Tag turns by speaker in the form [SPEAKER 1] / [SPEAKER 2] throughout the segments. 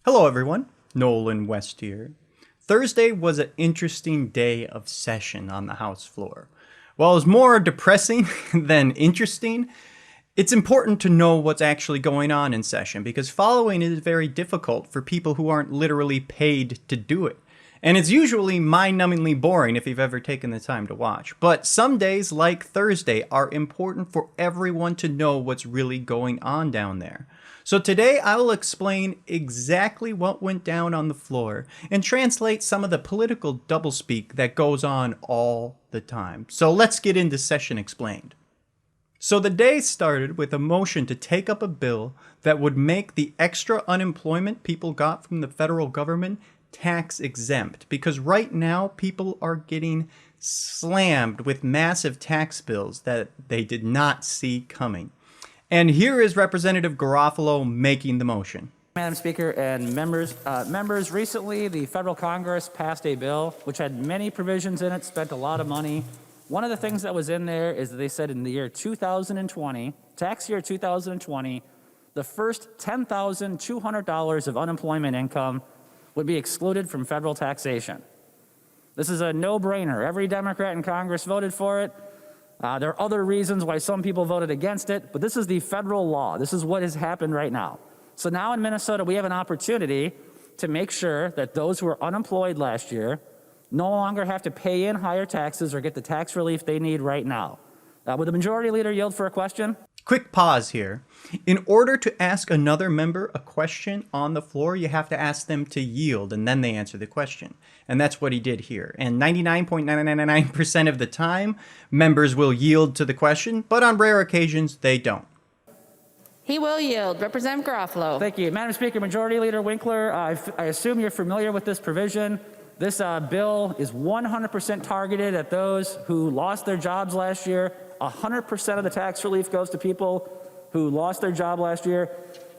[SPEAKER 1] Hello everyone, Nolan West here. Thursday was an interesting day of session on the House floor. While it was more depressing than interesting, it's important to know what's actually going on in session because following is very difficult for people who aren't literally paid to do it. And it's usually mind-numbingly boring if you've ever taken the time to watch. But some days, like Thursday, are important for everyone to know what's really going on down there. So today I will explain exactly what went down on the floor and translate some of the political doublespeak that goes on all the time. So let's get into Session Explained. So the day started with a motion to take up a bill that would make the extra unemployment people got from the federal government tax exempt, because right now people are getting slammed with massive tax bills that they did not see coming. And here is Representative Garofalo making the motion.
[SPEAKER 2] Madam Speaker and members, recently the federal Congress passed a bill which had many provisions in it, spent a lot of money. One of the things that was in there is that they said in the year 2020, tax year 2020, the first $10,200 of unemployment income would be excluded from federal taxation. This is a no-brainer. Every Democrat in Congress voted for it. There are other reasons why some people voted against it, but this is the federal law. This is what has happened right now. So now in Minnesota, we have an opportunity to make sure that those who were unemployed last year no longer have to pay in higher taxes or get the tax relief they need right now. Would the majority leader yield for a question?
[SPEAKER 1] Quick pause here. In order to ask another member a question on the floor, you have to ask them to yield, and then they answer the question. And that's what he did here. And 99.999% of the time, members will yield to the question, but on rare occasions, they don't.
[SPEAKER 3] He will yield. Representative Garofalo.
[SPEAKER 2] Thank you. Madam Speaker, Majority Leader Winkler, I assume you're familiar with this provision. This bill is 100% targeted at those who lost their jobs last year. 100% of the tax relief goes to people who lost their job last year.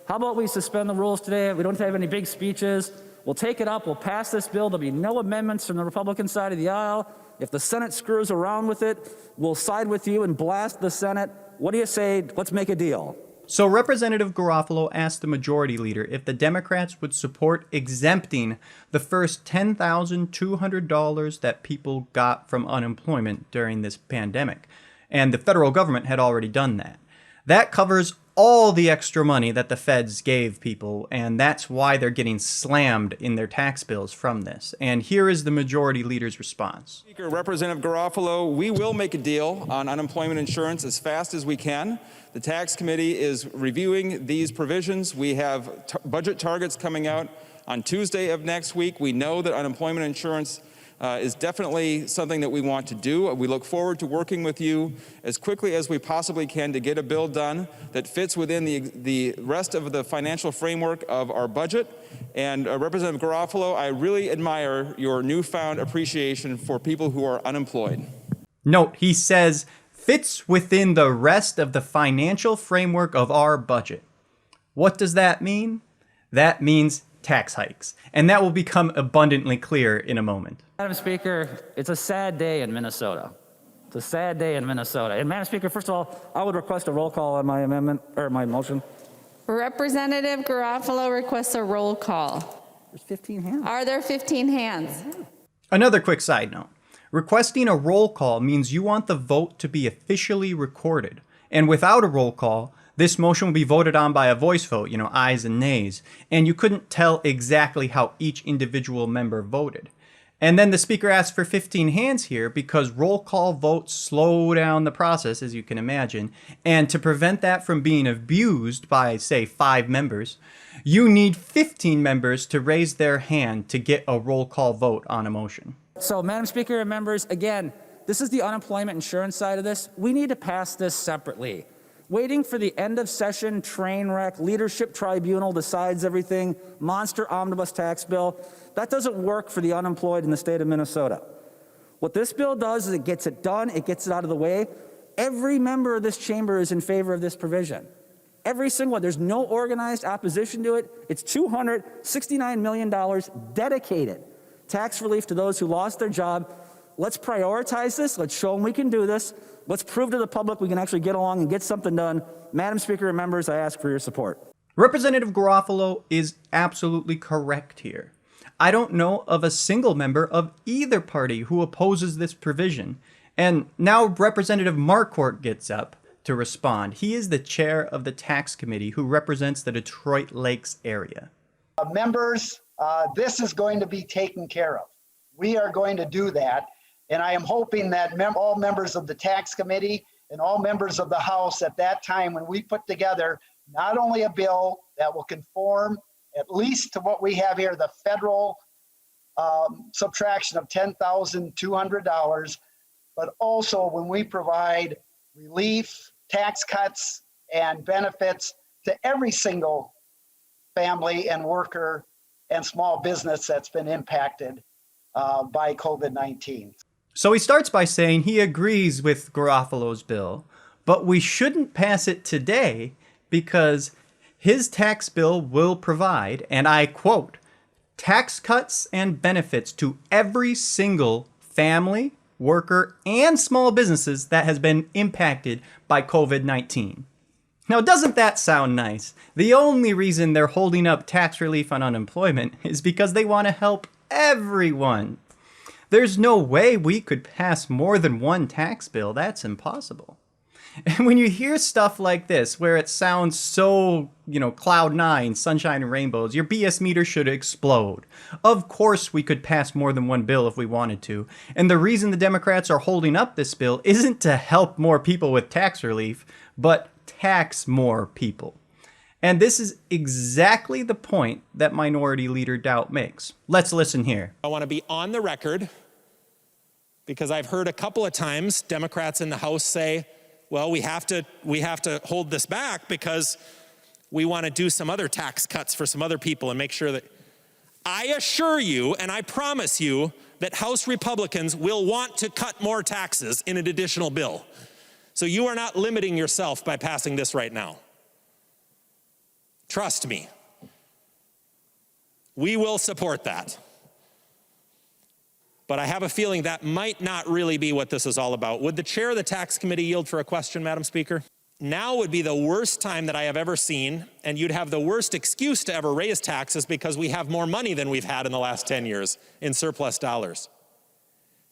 [SPEAKER 2] How about we suspend the rules today? We don't have any big speeches. We'll take it up. We'll pass this bill. There'll be no amendments from the Republican side of the aisle. If the Senate screws around with it, we'll side with you and blast the Senate. What do you say? Let's make a deal.
[SPEAKER 1] So Representative Garofalo asked the majority leader if the Democrats would support exempting the first $10,200 that people got from unemployment during this pandemic. And the federal government had already done that. That covers all the extra money that the feds gave people, and that's why they're getting slammed in their tax bills from this. And here is the majority leader's response.
[SPEAKER 4] Speaker, Representative Garofalo, we will make a deal on unemployment insurance as fast as we can. The tax committee is reviewing these provisions. We have budget targets coming out on Tuesday of next week. We know that unemployment insurance is definitely something that we want to do. We look forward to working with you as quickly as we possibly can to get a bill done that fits within the rest of the financial framework of our budget. And Representative Garofalo, I really admire your newfound appreciation for people who are unemployed.
[SPEAKER 1] Note, he says, fits within the rest of the financial framework of our budget. What does that mean? That means tax hikes. And that will become abundantly clear in a moment.
[SPEAKER 2] Madam Speaker, it's a sad day in Minnesota. It's a sad day in Minnesota. And Madam Speaker, first of all, I would request a roll call on my amendment or my motion.
[SPEAKER 3] Representative Garofalo requests a roll call.
[SPEAKER 2] There's 15 hands.
[SPEAKER 3] Are there 15 hands?
[SPEAKER 1] Another quick side note. Requesting a roll call means you want the vote to be officially recorded. And without a roll call, this motion will be voted on by a voice vote, ayes and nays. And you couldn't tell exactly how each individual member voted. And then the speaker asked for 15 hands here because roll call votes slow down the process, as you can imagine. And to prevent that from being abused by, say, 5 members, you need 15 members to raise their hand to get a roll call vote on a motion.
[SPEAKER 2] So, Madam Speaker and members, again, this is the unemployment insurance side of this. We need to pass this separately. Waiting for the end of session train wreck, leadership tribunal decides everything, monster omnibus tax bill, that doesn't work for the unemployed in the state of Minnesota. What this bill does is it gets it done, it gets it out of the way. Every member of this chamber is in favor of this provision. Every single one. There's no organized opposition to it. It's $269 million dedicated tax relief to those who lost their job. Let's prioritize this. Let's show them we can do this. Let's prove to the public we can actually get along and get something done. Madam Speaker and members, I ask for your support.
[SPEAKER 1] Representative Garofalo is absolutely correct here. I don't know of a single member of either party who opposes this provision. And now Representative Marquardt gets up to respond. He is the chair of the tax committee who represents the Detroit Lakes area.
[SPEAKER 5] Members, this is going to be taken care of. We are going to do that. And I am hoping that all members of the tax committee and all members of the House at that time, when we put together not only a bill that will conform at least to what we have here, the federal subtraction of $10,200, but also when we provide relief, tax cuts, and benefits to every single family and worker and small business that's been impacted by COVID-19.
[SPEAKER 1] So he starts by saying he agrees with Garofalo's bill, but we shouldn't pass it today because his tax bill will provide, and I quote, tax cuts and benefits to every single family, worker, and small businesses that has been impacted by COVID-19. Now, doesn't that sound nice? The only reason they're holding up tax relief on unemployment is because they want to help everyone. There's no way we could pass more than one tax bill. That's impossible. And when you hear stuff like this, where it sounds so, cloud nine, sunshine and rainbows, your BS meter should explode. Of course we could pass more than one bill if we wanted to. And the reason the Democrats are holding up this bill isn't to help more people with tax relief, but tax more people. And this is exactly the point that Minority Leader Doubt makes. Let's listen here.
[SPEAKER 6] I want to be on the record because I've heard a couple of times Democrats in the House say, well, we have to hold this back because we want to do some other tax cuts for some other people and make sure that. I assure you, and I promise you, that House Republicans will want to cut more taxes in an additional bill. So you are not limiting yourself by passing this right now. Trust me. We will support that. But I have a feeling that might not really be what this is all about. Would the chair of the tax committee yield for a question, Madam Speaker? Now would be the worst time that I have ever seen, and you'd have the worst excuse to ever raise taxes because we have more money than we've had in the last 10 years in surplus dollars.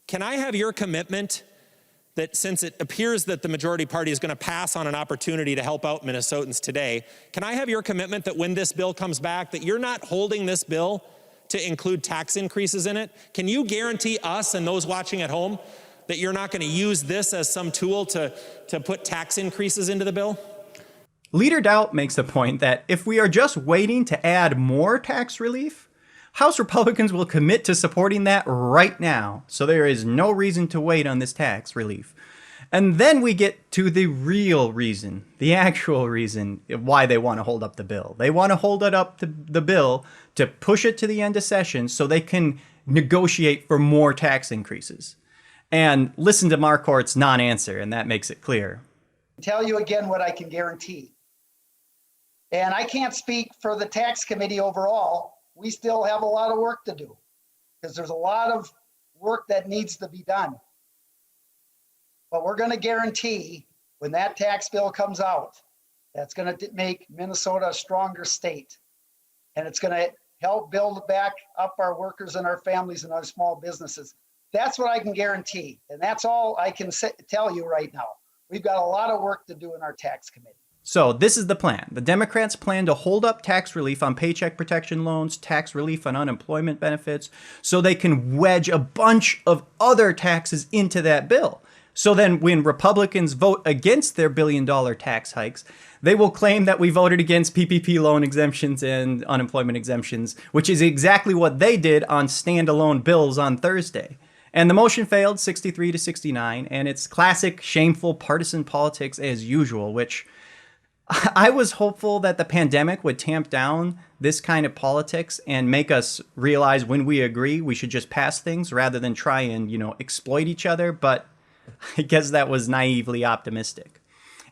[SPEAKER 6] Can I have your commitment that since it appears that the majority party is going to pass on an opportunity to help out Minnesotans today, can I have your commitment that when this bill comes back, that you're not holding this bill to include tax increases in it? Can you guarantee us and those watching at home that you're not going to use this as some tool to put tax increases into the bill?
[SPEAKER 1] Leader Doubt makes the point that if we are just waiting to add more tax relief, House Republicans will commit to supporting that right now. So there is no reason to wait on this tax relief. And then we get to the real reason, the actual reason why they want to hold up the bill. They want to hold it up the bill to push it to the end of session so they can negotiate for more tax increases. And listen to Marquardt's non-answer, and that makes it clear.
[SPEAKER 5] Tell you again what I can guarantee. And I can't speak for the tax committee overall. We still have a lot of work to do because there's a lot of work that needs to be done. But we're going to guarantee when that tax bill comes out, that's going to make Minnesota a stronger state. And it's going to help build back up our workers and our families and our small businesses. That's what I can guarantee. And that's all I can tell you right now. We've got a lot of work to do in our tax committee.
[SPEAKER 1] So this is the plan. The Democrats plan to hold up tax relief on paycheck protection loans, tax relief on unemployment benefits, so they can wedge a bunch of other taxes into that bill. So then when Republicans vote against their billion-dollar tax hikes, they will claim that we voted against PPP loan exemptions and unemployment exemptions, which is exactly what they did on standalone bills on Thursday. And the motion failed 63-69, and it's classic shameful partisan politics as usual, which I was hopeful that the pandemic would tamp down this kind of politics and make us realize when we agree, we should just pass things rather than try and, exploit each other. But I guess that was naively optimistic.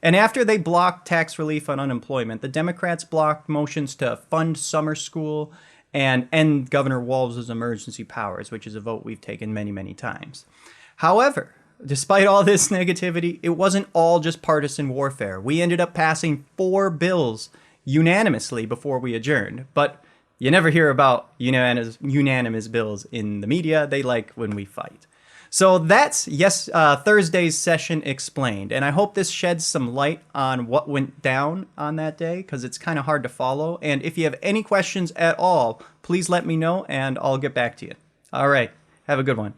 [SPEAKER 1] And after they blocked tax relief on unemployment, the Democrats blocked motions to fund summer school and end Governor Walz's emergency powers, which is a vote we've taken many, many times. However, despite all this negativity, it wasn't all just partisan warfare. We ended up passing 4 bills unanimously before we adjourned. But you never hear about unanimous bills in the media. They like when we fight. So that's Thursday's session explained. And I hope this sheds some light on what went down on that day, because it's kind of hard to follow. And if you have any questions at all, please let me know and I'll get back to you. All right. Have a good one.